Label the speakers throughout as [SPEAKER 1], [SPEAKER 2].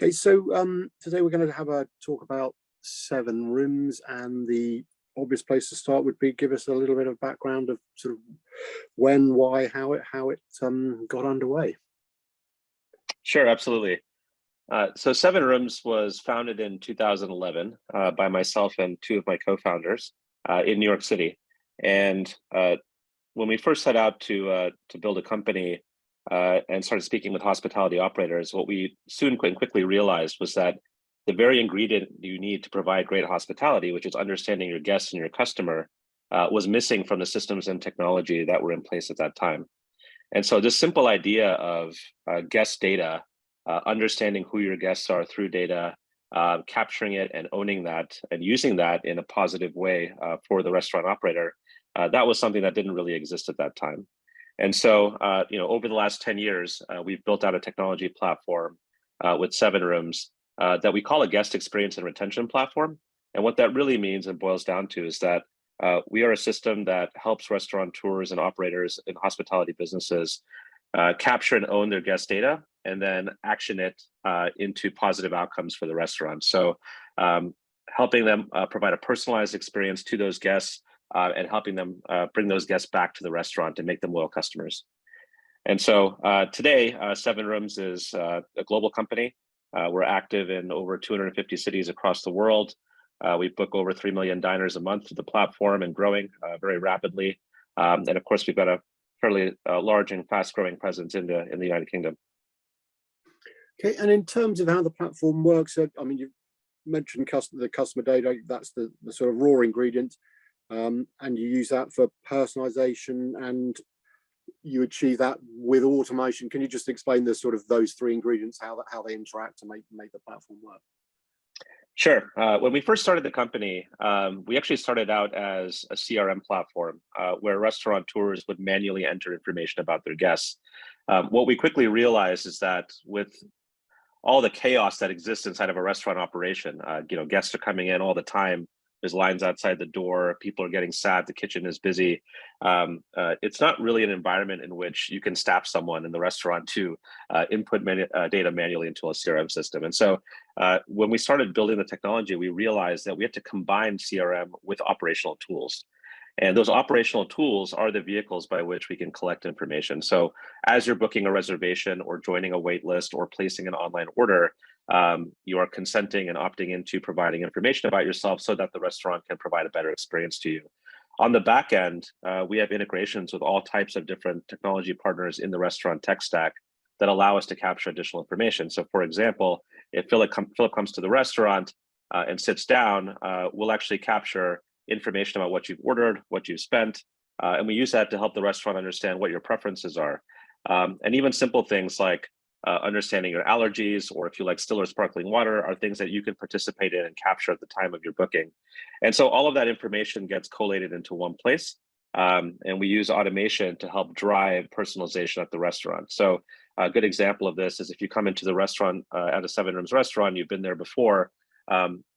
[SPEAKER 1] Okay, so today we're going to have a talk about SevenRooms, and the obvious place to start would be give us a little bit of background of sort of when, why, how it got underway.
[SPEAKER 2] Sure, absolutely. So SevenRooms was founded in 2011 by myself and two of my co-founders in New York City. And when we first set out to build a company and started speaking with hospitality operators, what we soon and quickly realized was that the very ingredient you need to provide great hospitality, which is understanding your guests and your customer, was missing from the systems and technology that were in place at that time. And so this simple idea of guest data, understanding who your guests are through data, capturing it and owning that and using that in a positive way for the restaurant operator, that was something that didn't really exist at that time. And so, over the last 10 years, we've built out a technology platform with SevenRooms that we call a guest experience and retention platform. And what that really means and boils down to is that we are a system that helps restaurateurs and operators in hospitality businesses capture and own their guest data and then action it into positive outcomes for the restaurant. So helping them provide a personalized experience to those guests and helping them bring those guests back to the restaurant and make them loyal customers. And so today, SevenRooms is a global company. We're active in over 250 cities across the world. We book over 3 million diners a month to the platform and growing very rapidly. And of course, we've got a fairly large and fast-growing presence in the United Kingdom.
[SPEAKER 1] Okay, and in terms of how the platform works, I mean, you mentioned the customer data. That's the sort of raw ingredient, and you use that for personalization, and you achieve that with automation. Can you just explain the sort of those three ingredients, how they interact to make the platform work?
[SPEAKER 2] Sure. When we first started the company, we actually started out as a CRM platform where restaurateurs would manually enter information about their guests. What we quickly realized is that with all the chaos that exists inside of a restaurant operation, guests are coming in all the time. There's lines outside the door. People are getting sad. The kitchen is busy. It's not really an environment in which you can staff someone in the restaurant to input data manually into a CRM system. And so when we started building the technology, we realized that we had to combine CRM with operational tools. And those operational tools are the vehicles by which we can collect information. So as you're booking a reservation or joining a wait list or placing an online order, you are consenting and opting into providing information about yourself so that the restaurant can provide a better experience to you. On the back end, we have integrations with all types of different technology partners in the restaurant tech stack that allow us to capture additional information. So for example, if Philip comes to the restaurant and sits down, we'll actually capture information about what you've ordered, what you've spent, and we use that to help the restaurant understand what your preferences are. And even simple things like understanding your allergies, or if you like still or sparkling water, are things that you can participate in and capture at the time of your booking. And so all of that information gets collated into one place. And we use automation to help drive personalization at the restaurant. So a good example of this is if you come into the restaurant at a SevenRooms restaurant, you've been there before,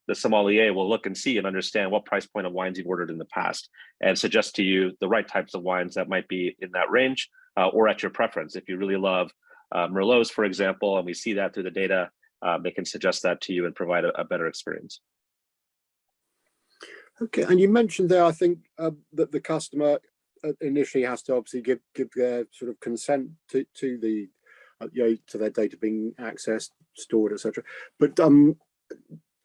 [SPEAKER 2] the sommelier will look and see and understand what price point of wines you've ordered in the past and suggest to you the right types of wines that might be in that range or at your preference. If you really love Merlots, for example, and we see that through the data, they can suggest that to you and provide a better experience.
[SPEAKER 1] Okay, and you mentioned there, I think, that the customer initially has to obviously give their sort of consent to the to their data being accessed, stored, etc. But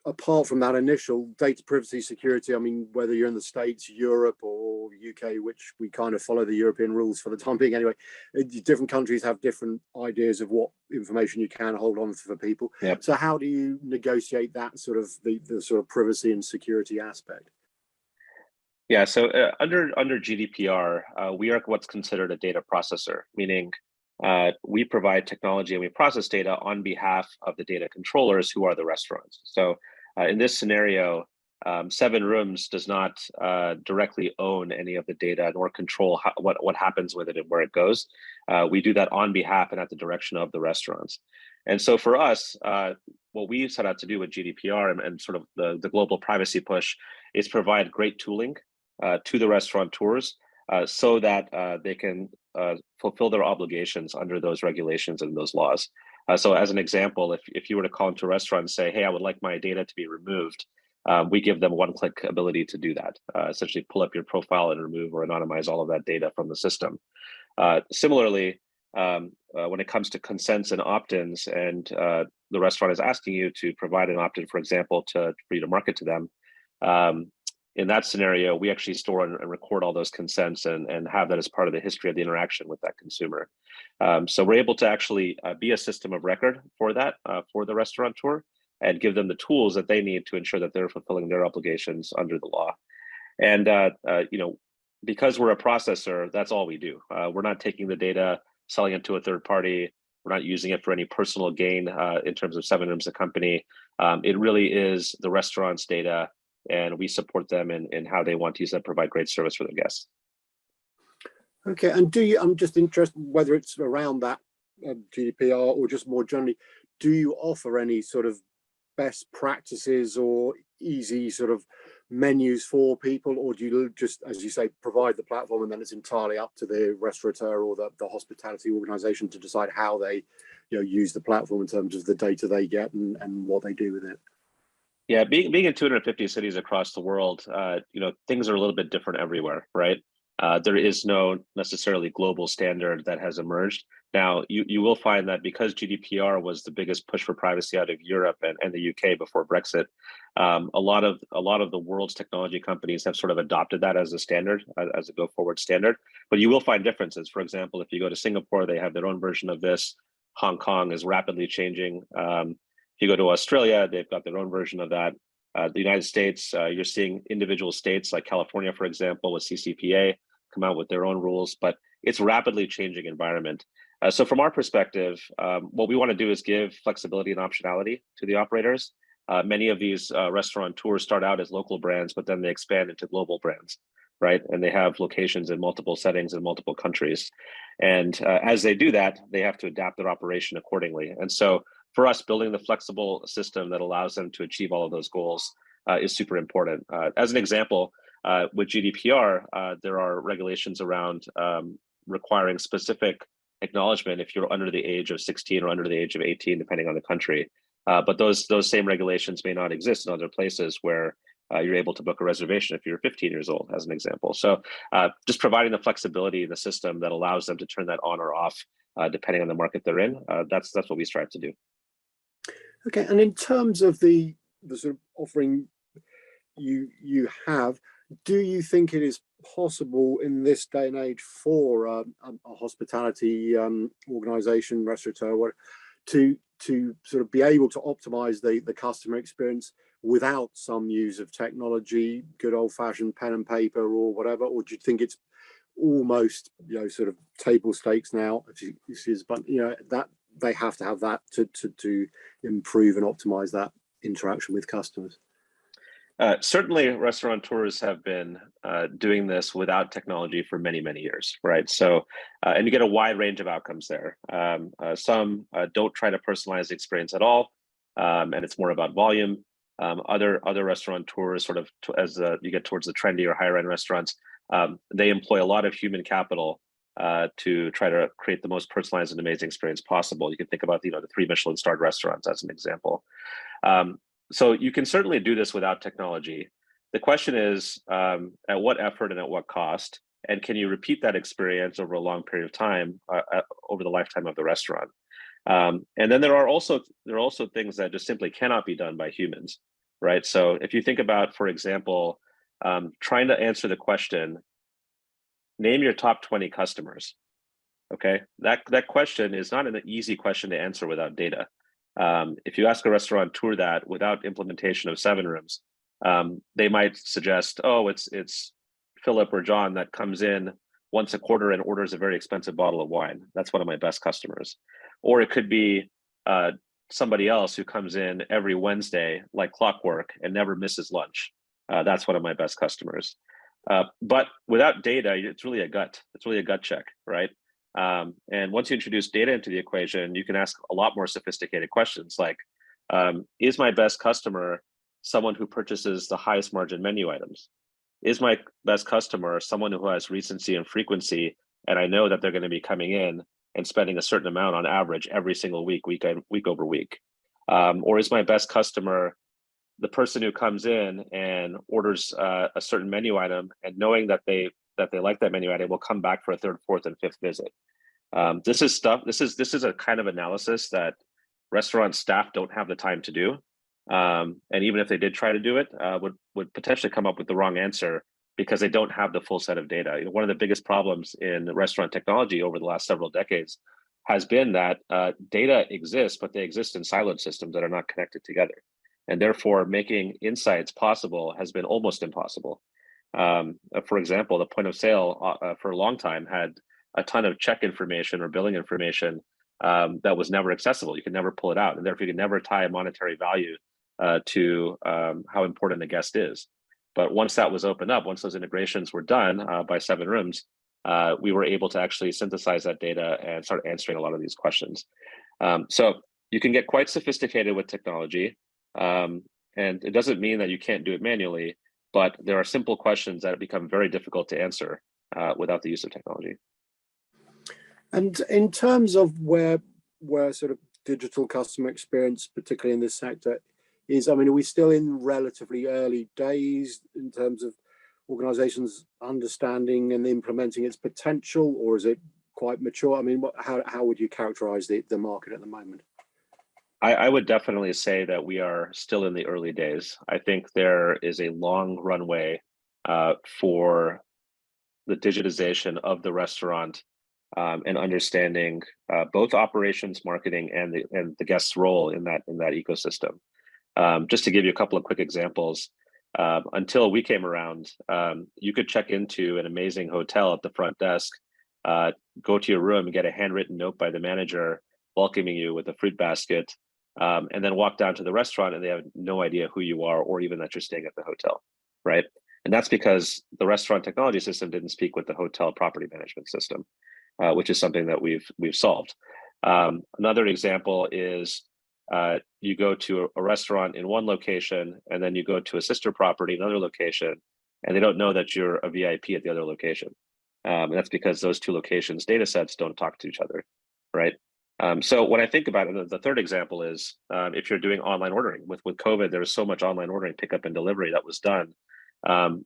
[SPEAKER 1] apart from that initial data privacy security, I mean, whether you're in the States, Europe, or UK, which we kind of follow the European rules for the time being anyway, different countries have different ideas of what information you can hold on for people.
[SPEAKER 2] Yep.
[SPEAKER 1] So how do you negotiate that sort of the sort of privacy and security aspect?
[SPEAKER 2] Yeah, so under GDPR, we are what's considered a data processor, meaning we provide technology and we process data on behalf of the data controllers, who are the restaurants. So in this scenario, SevenRooms does not directly own any of the data nor control what happens with it and where it goes. We do that on behalf and at the direction of the restaurants. And so for us, what we set out to do with GDPR and sort of the global privacy push is provide great tooling to the restaurateurs so that they can fulfill their obligations under those regulations and those laws. So as an example, if you were to call into a restaurant and say, hey, I would like my data to be removed, we give them one-click ability to do that. Essentially pull up your profile and remove or anonymize all of that data from the system. Similarly, when it comes to consents and opt-ins, and the restaurant is asking you to provide an opt-in, for example, for you to market to them, in that scenario, we actually store and record all those consents and have that as part of the history of the interaction with that consumer. So we're able to actually be a system of record for that, for the restaurateur, and give them the tools that they need to ensure that they're fulfilling their obligations under the law. And because we're a processor, that's all we do. We're not taking the data, selling it to a third party. We're not using it for any personal gain in terms of SevenRooms, the company. It really is the restaurant's data, and we support them in how they want to use that, provide great service for their guests.
[SPEAKER 1] Okay, and I'm just interested whether it's around that GDPR or just more generally, do you offer any sort of best practices or easy sort of menus for people, or do you just, as you say, provide the platform and then it's entirely up to the restaurateur or the hospitality organization to decide how they use the platform in terms of the data they get and what they do with it?
[SPEAKER 2] Yeah, being in 250 cities across the world, things are a little bit different everywhere, right? There is no necessarily global standard that has emerged. Now, you will find that because GDPR was the biggest push for privacy out of Europe and the UK before Brexit, a lot of the world's technology companies have sort of adopted that as a standard, as a go-forward standard. But you will find differences. For example, if you go to Singapore, they have their own version of this. Hong Kong is rapidly changing. If you go to Australia, they've got their own version of that. The United States, you're seeing individual states like California, for example, with CCPA, come out with their own rules, but it's a rapidly changing environment. So from our perspective, what we want to do is give flexibility and optionality to the operators. Many of these restaurateurs start out as local brands, but then they expand into global brands, right? And they have locations in multiple settings in multiple countries. And as they do that, they have to adapt their operation accordingly. And so for us, building the flexible system that allows them to achieve all of those goals is super important. As an example, with GDPR, there are regulations around requiring specific acknowledgement if you're under the age of 16 or under the age of 18, depending on the country. But those same regulations may not exist in other places where you're able to book a reservation if you're 15 years old, as an example. So just providing the flexibility in the system that allows them to turn that on or off, depending on the market they're in, that's what we strive to do.
[SPEAKER 1] Okay, and in terms of the sort of offering you have, do you think it is possible in this day and age for a hospitality organization, restaurateur, to sort of be able to optimize the customer experience without some use of technology, good old-fashioned pen and paper or whatever? Or do you think it's almost sort of table stakes now, but that they have to have that to improve and optimize that interaction with customers?
[SPEAKER 2] Certainly, restaurateurs have been doing this without technology for many, many years, right? So, and you get a wide range of outcomes there. Some don't try to personalize the experience at all, and it's more about volume. Other restaurateurs, sort of as you get towards the trendy or higher end restaurants, they employ a lot of human capital to try to create the most personalized and amazing experience possible. You can think about the 3 Michelin starred restaurants as an example. So you can certainly do this without technology. The question is, at what effort and at what cost? And can you repeat that experience over a long period of time, over the lifetime of the restaurant? And then there are also things that just simply cannot be done by humans, right? So if you think about, for example, trying to answer the question, name your top 20 customers. Okay, that question is not an easy question to answer without data. If you ask a restaurateur that without implementation of SevenRooms, they might suggest, oh, it's Philip or John that comes in once a quarter and orders a very expensive bottle of wine. That's one of my best customers. Or it could be somebody else who comes in every Wednesday like clockwork and never misses lunch. That's one of my best customers. But without data, it's really a gut check, right? And once you introduce data into the equation, you can ask a lot more sophisticated questions like, is my best customer someone who purchases the highest margin menu items? Is my best customer someone who has recency and frequency, and I know that they're going to be coming in and spending a certain amount on average every single week, week over week? Or is my best customer the person who comes in and orders a certain menu item, and knowing that they like that menu item, will come back for a third, fourth, and fifth visit? This is a kind of analysis that restaurant staff don't have the time to do. And even if they did try to do it, would potentially come up with the wrong answer because they don't have the full set of data. You know, one of the biggest problems in restaurant technology over the last several decades has been that data exists, but they exist in siloed systems that are not connected together. And therefore, making insights possible has been almost impossible. For example, the point of sale for a long time had a ton of check information or billing information that was never accessible. You could never pull it out, and therefore you could never tie a monetary value to how important the guest is. But once that was opened up, once those integrations were done by SevenRooms, we were able to actually synthesize that data and start answering a lot of these questions. So you can get quite sophisticated with technology, and it doesn't mean that you can't do it manually, but there are simple questions that become very difficult to answer without the use of technology.
[SPEAKER 1] And in terms of where sort of digital customer experience, particularly in this sector, is, I mean, are we still in relatively early days in terms of organizations understanding and implementing its potential, or is it quite mature? I mean, how would you characterize the market at the moment?
[SPEAKER 2] I would definitely say that we are still in the early days. I think there is a long runway for the digitization of the restaurant and understanding both operations, marketing, and the guest's role in that ecosystem. Just to give you a couple of quick examples, until we came around, you could check into an amazing hotel at the front desk, go to your room and get a handwritten note by the manager welcoming you with a fruit basket, and then walk down to the restaurant and they have no idea who you are or even that you're staying at the hotel, right? And that's because the restaurant technology system didn't speak with the hotel property management system, which is something that we've solved. Another example is you go to a restaurant in one location and then you go to a sister property in another location, and they don't know that you're a VIP at the other location. And that's because those two locations' data sets don't talk to each other, right? So when I think about it, the third example is if you're doing online ordering. With COVID, there was so much online ordering, pickup and delivery that was done.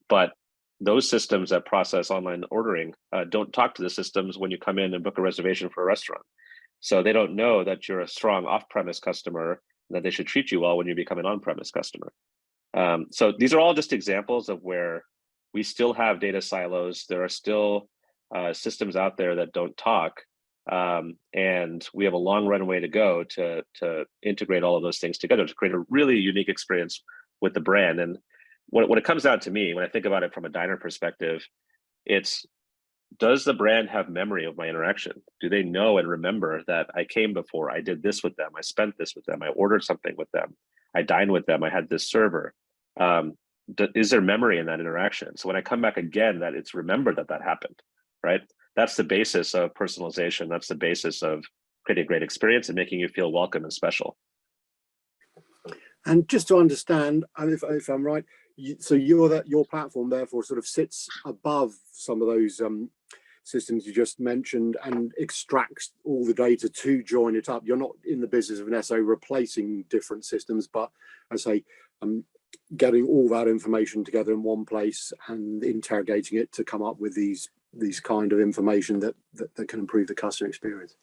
[SPEAKER 2] But those systems that process online ordering don't talk to the systems when you come in and book a reservation for a restaurant. So they don't know that you're a strong off-premise customer and that they should treat you well when you become an on-premise customer. So these are all just examples of where we still have data silos. There are still systems out there that don't talk. And we have a long runway to go to integrate all of those things together to create a really unique experience with the brand. And when it comes down to me, when I think about it from a diner perspective, it's, does the brand have memory of my interaction? Do they know and remember that I came before, I did this with them, I spent this with them, I ordered something with them, I dined with them, I had this server? Is there memory in that interaction? So when I come back again, that it's remembered that happened, right? That's the basis of personalization. That's the basis of creating a great experience and making you feel welcome and special.
[SPEAKER 1] And just to understand, and if I'm right, so your platform therefore sort of sits above some of those systems you just mentioned and extracts all the data to join it up. You're not in the business of necessarily replacing different systems, but I say getting all that information together in one place and interrogating it to come up with these kind of information that can improve the customer experience.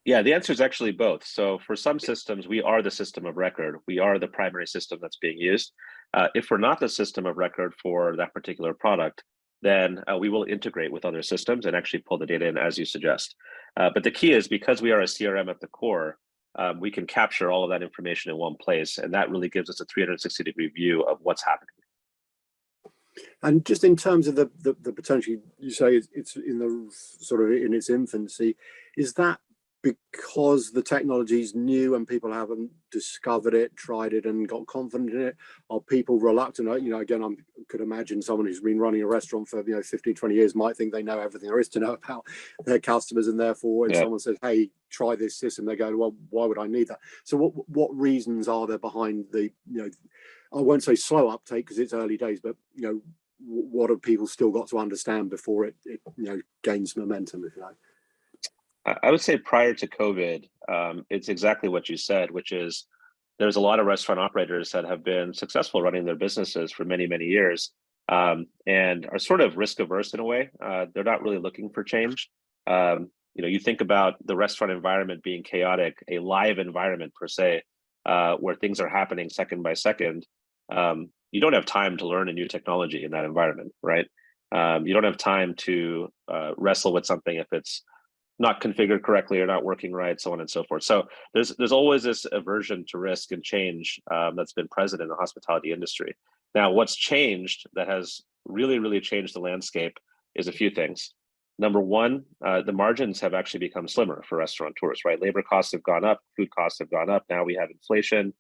[SPEAKER 2] Yeah, the answer is actually both. So for some systems, we are the system of record. We are the primary system that's being used. If we're not the system of record for that particular product, then we will integrate with other systems and actually pull the data in as you suggest. But the key is, because we are a CRM at the core, we can capture all of that information in one place. And that really gives us a 360-degree view of what's happening.
[SPEAKER 1] And just in terms of the potential, you say it's in the sort of in its infancy, is that because the technology is new and people haven't discovered it, tried it, and got confident in it? Are people reluctant? You know, again, I could imagine someone who's been running a restaurant for 15, 20 years might think they know everything there is to know about their customers, and therefore when someone says, "Hey, try this system," they go, "Well, why would I need that?" So what reasons are there behind the, I won't say slow uptake because it's early days, but what have people still got to understand before it gains momentum, if you like?
[SPEAKER 2] I would say prior to COVID, it's exactly what you said, which is there's a lot of restaurant operators that have been successful running their businesses for many, many years, and are sort of risk averse in a way. They're not really looking for change. You think about the restaurant environment being chaotic, a live environment per se, where things are happening second by second. You don't have time to learn a new technology in that environment, right? You don't have time to wrestle with something if it's not configured correctly or not working right, so on and so forth. So there's always this aversion to risk and change that's been present in the hospitality industry. Now, what's changed that has really, really changed the landscape is a few things. Number one, the margins have actually become slimmer for restaurateurs, right? Labor costs have gone up, food costs have gone up. Now we have inflation.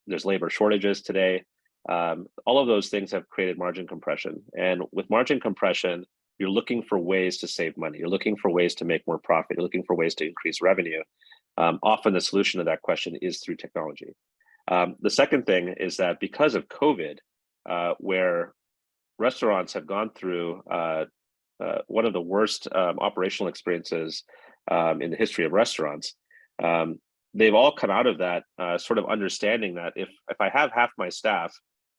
[SPEAKER 2] There's labor shortages today. All of those things have created margin compression. And with margin compression, you're looking for ways to save money. You're looking for ways to make more profit. You're looking for ways to increase revenue. Often the solution to that question is through technology. The second thing is that because of COVID, where restaurants have gone through one of the worst operational experiences in the history of restaurants, they've all come out of that sort of understanding that if I have half my staff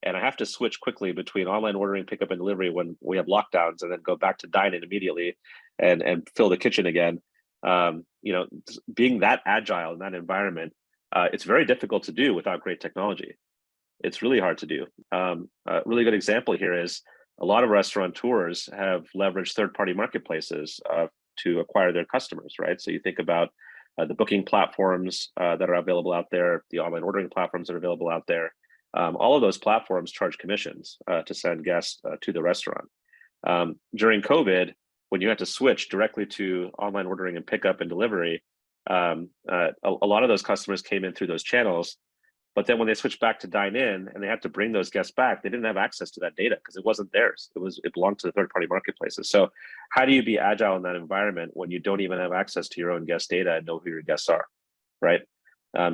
[SPEAKER 2] and I have to switch quickly between online ordering, pickup, and delivery when we have lockdowns, and then go back to dine-in immediately and fill the kitchen again, being that agile in that environment, it's very difficult to do without great technology. It's really hard to do. A really good example here is a lot of restaurateurs have leveraged third-party marketplaces to acquire their customers, right? So you think about the booking platforms that are available out there, the online ordering platforms that are available out there. All of those platforms charge commissions to send guests to the restaurant. During COVID, when you had to switch directly to online ordering and pickup and delivery, a lot of those customers came in through those channels. But then when they switched back to dine in and they had to bring those guests back, they didn't have access to that data because it wasn't theirs. It belonged to the third-party marketplaces. So how do you be agile in that environment when you don't even have access to your own guest data and know who your guests are, right?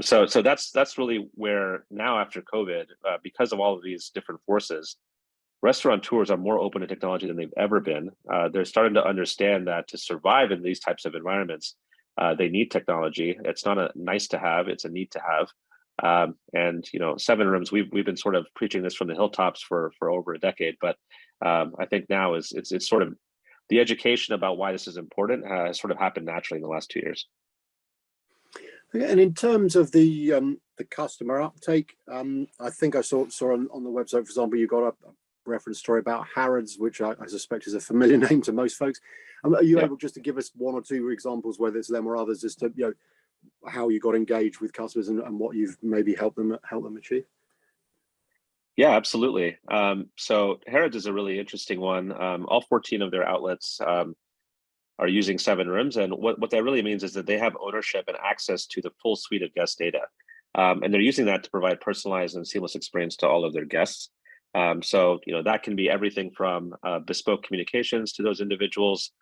[SPEAKER 2] So that's really where now after COVID, because of all of these different forces, restaurateurs are more open to technology than they've ever been. They're starting to understand that to survive in these types of environments, they need technology. It's not a nice to have, it's a need to have. And SevenRooms, we've been sort of preaching this from the hilltops for over a decade, but I think now it's sort of the education about why this is important has sort of happened naturally in the last 2 years.
[SPEAKER 1] And in terms of the customer uptake, I think I saw on the website, for example, you got a reference story about Harrods, which I suspect is a familiar name to most folks. Are you able just to give us one or two examples, whether it's them or others, as to how you got engaged with customers and what you've maybe helped them achieve?
[SPEAKER 2] Yeah, absolutely. So Harrods is a really interesting one. All 14 of their outlets are using SevenRooms, and what that really means is that they have ownership and access to the full suite of guest data, and they're using that to provide personalized and seamless experience to all of their guests. So that can be everything from bespoke communications to those individuals,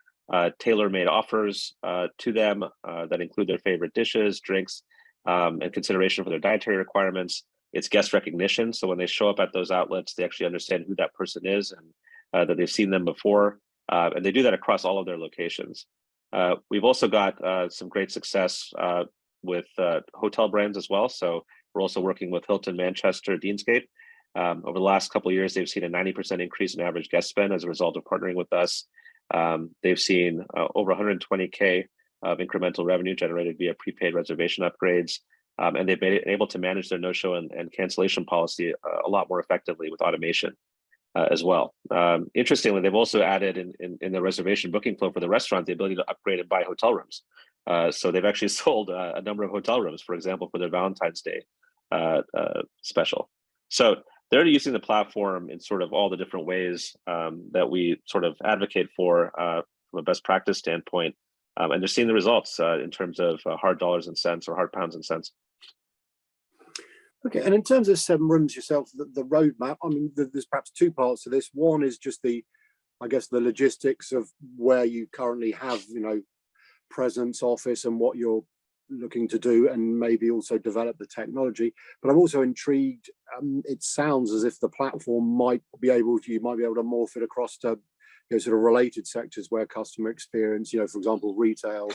[SPEAKER 2] tailor-made offers to them that include their favorite dishes, drinks, and consideration for their dietary requirements. It's guest recognition, so when they show up at those outlets, they actually understand who that person is and that they've seen them before. And they do that across all of their locations. We've also got some great success with hotel brands as well. So we're also working with Hilton Manchester, Deansgate. Over the last couple of years, they've seen a 90% increase in average guest spend as a result of partnering with us. They've seen over 120K of incremental revenue generated via prepaid reservation upgrades. And they've been able to manage their no-show and cancellation policy a lot more effectively with automation. As well. Interestingly, they've also added in the reservation booking flow for the restaurant the ability to upgrade and buy hotel rooms. So they've actually sold a number of hotel rooms, for example, for their Valentine's Day special. So they're using the platform in sort of all the different ways that we sort of advocate for from a best practice standpoint. And they're seeing the results in terms of hard dollars and cents or hard pounds and cents.
[SPEAKER 1] Okay, and in terms of SevenRooms yourself, the roadmap, I mean, there's perhaps two parts to this. One is just the logistics of where you currently have, presence, office, and what you're looking to do, and maybe also develop the technology. But I'm also intrigued. It sounds as if the platform you might be able to morph it across to sort of related sectors where customer experience, for example, retail,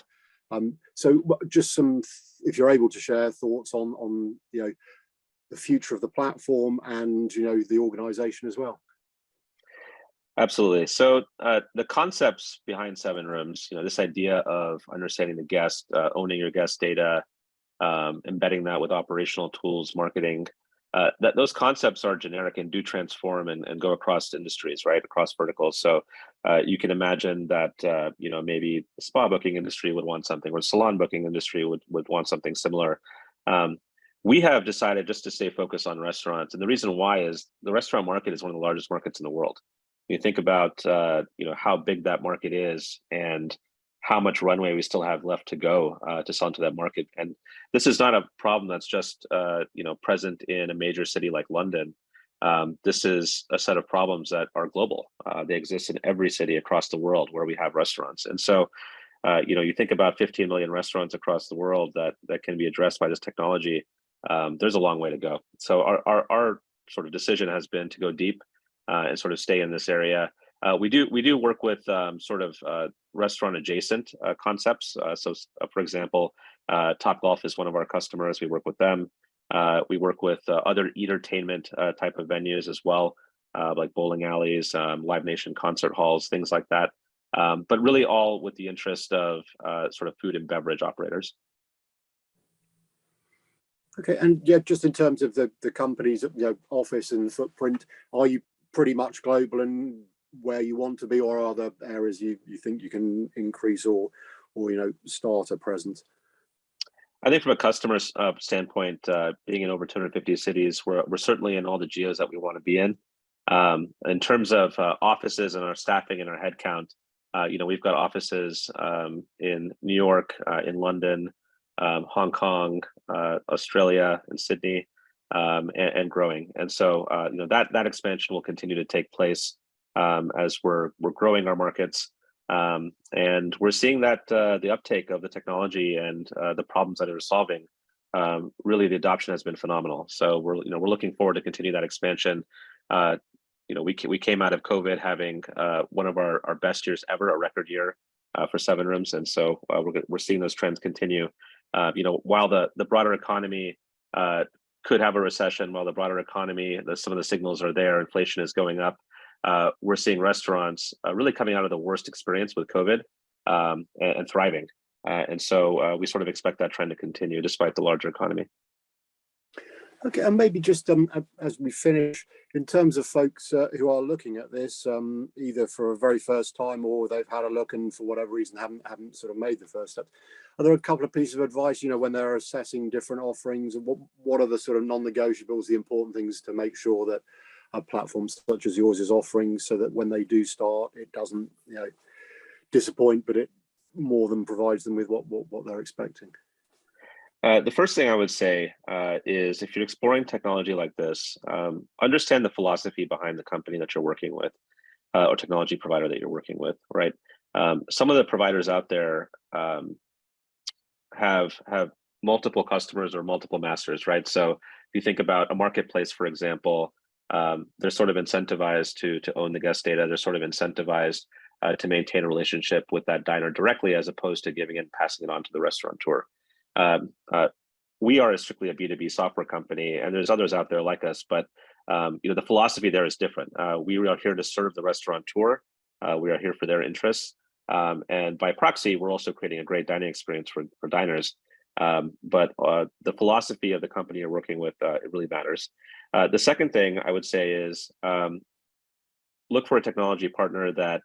[SPEAKER 1] So just some, if you're able to share thoughts on the future of the platform and the organization as well.
[SPEAKER 2] Absolutely. So the concepts behind SevenRooms, this idea of understanding the guest, owning your guest data, embedding that with operational tools, marketing, those concepts are generic and do transform and go across industries, right? Across verticals. So you can imagine that, maybe the spa booking industry would want something, or salon booking industry would want something similar. We have decided just to stay focused on restaurants. And the reason why is the restaurant market is one of the largest markets in the world. You think about, how big that market is and how much runway we still have left to go to sell into that market. And this is not a problem that's just, present in a major city like London. This is a set of problems that are global. They exist in every city across the world where we have restaurants. And so, you think about 15 million restaurants across the world that can be addressed by this technology. There's a long way to go. So our sort of decision has been to go deep and sort of stay in this area. We do work with restaurant adjacent concepts. For example, Topgolf is one of our customers. We work with them. We work with other entertainment type of venues as well, like bowling alleys, Live Nation concert halls, things like that. But really all with the interest of sort of food and beverage operators.
[SPEAKER 1] Okay, and yeah, just in terms of the company's office and footprint, are you pretty much global and where you want to be, or are there areas you think you can increase or start a presence?
[SPEAKER 2] I think from a customer standpoint, being in over 250 cities, we're certainly in all the geos that we want to be in. In terms of offices and our staffing and our headcount, we've got offices in New York, in London, Hong Kong, Australia, and Sydney, and growing. And so, that expansion will continue to take place as we're growing our markets. And we're seeing that the uptake of the technology and the problems that it is solving, really the adoption has been phenomenal. So we're looking forward to continue that expansion. We came out of COVID having one of our best years ever, a record year for SevenRooms, and so we're seeing those trends continue. While the broader economy could have a recession, while the broader economy, some of the signals are there, inflation is going up. We're seeing restaurants really coming out of the worst experience with COVID and thriving. And so we sort of expect that trend to continue despite the larger economy.
[SPEAKER 1] Okay, and maybe just as we finish, in terms of folks who are looking at this, either for a very first time or they've had a look and for whatever reason haven't sort of made the first step, are there a couple of pieces of advice, when they're assessing different offerings? What are the sort of non-negotiables, the important things to make sure that a platform such as yours is offering, so that when they do start, it doesn't disappoint, but it more than provides them with what they're expecting?
[SPEAKER 2] The first thing I would say is, if you're exploring technology like this, understand the philosophy behind the company that you're working with, or technology provider that you're working with, right? Some of the providers out there have multiple customers or multiple masters, right? So if you think about a marketplace, for example, they're sort of incentivized to own the guest data. They're sort of incentivized to maintain a relationship with that diner directly, as opposed to giving it and passing it on to the restaurateur. We are strictly a B2B software company, and there's others out there like us, but the philosophy there is different. We are here to serve the restaurateur. We are here for their interests. And by proxy, we're also creating a great dining experience for diners. But the philosophy of the company you're working with, it really matters. The second thing I would say is look for a technology partner that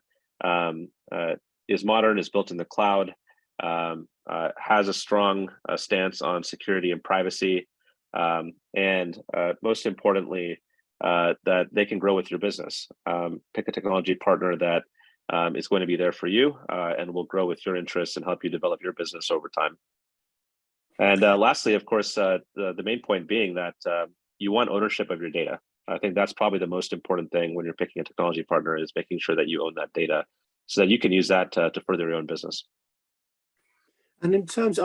[SPEAKER 2] is modern, is built in the cloud, has a strong stance on security and privacy, and most importantly, that they can grow with your business. Pick a technology partner that is going to be there for you and will grow with your interests and help you develop your business over time. And lastly, of course, the main point being that you want ownership of your data. I think that's probably the most important thing when you're picking a technology partner, is making sure that you own that data so that you can use that to further your own business.
[SPEAKER 1] And in terms,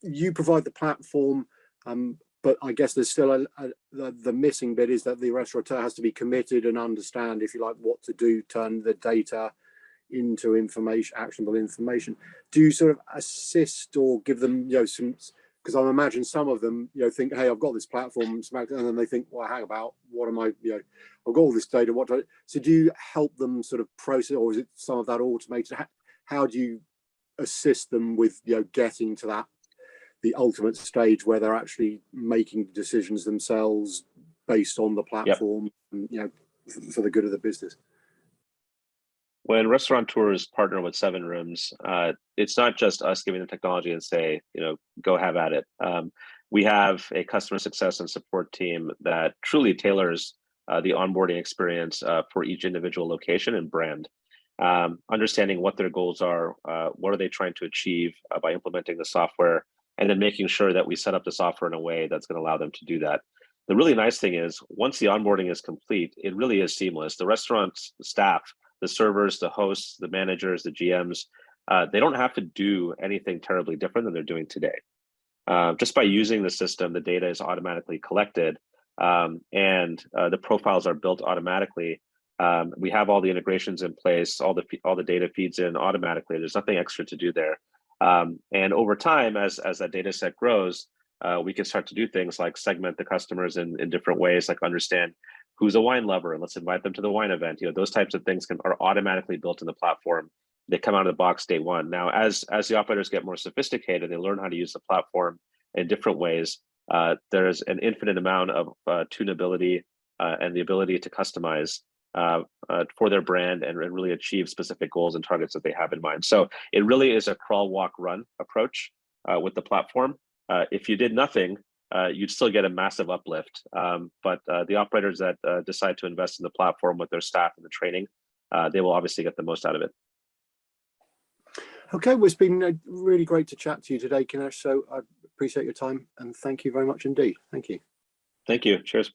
[SPEAKER 1] you provide the platform, but I guess there's still the missing bit is that the restaurateur has to be committed and understand, if you like, what to do, turn the data into information, actionable information. Do you sort of assist or give them, some, because I imagine some of them, think, hey, I've got this platform, and then they think, well, hang about, what am I, I've got all this data, what do I, so do you help them sort of process, or is it some of that automated? How do you assist them with, getting to that, the ultimate stage where they're actually making decisions themselves based on the platform, and, for the good of the business?
[SPEAKER 2] When restaurateurs partner with SevenRooms, it's not just us giving the technology and say, go have at it. We have a customer success and support team that truly tailors the onboarding experience for each individual location and brand. Understanding what their goals are, what are they trying to achieve by implementing the software, and then making sure that we set up the software in a way that's going to allow them to do that. The really nice thing is, once the onboarding is complete, it really is seamless. The restaurant staff, the servers, the hosts, the managers, the GMs, they don't have to do anything terribly different than they're doing today. Just by using the system, the data is automatically collected, and the profiles are built automatically. We have all the integrations in place, all the data feeds in automatically. There's nothing extra to do there. And over time, as that data set grows, we can start to do things like segment the customers in different ways, like understand who's a wine lover, and let's invite them to the wine event. Those types of things are automatically built in the platform. They come out of the box day one. Now, as the operators get more sophisticated, they learn how to use the platform in different ways. There's an infinite amount of tunability and the ability to customize for their brand and really achieve specific goals and targets that they have in mind. So it really is a crawl, walk, run approach with the platform. If you did nothing, you'd still get a massive uplift. But the operators that decide to invest in the platform with their staff and the training, they will obviously get the most out of it.
[SPEAKER 1] Okay, well, it's been really great to chat to you today, Kinesh. So I appreciate your time, and thank you very much indeed. Thank you.
[SPEAKER 2] Thank you. Cheers.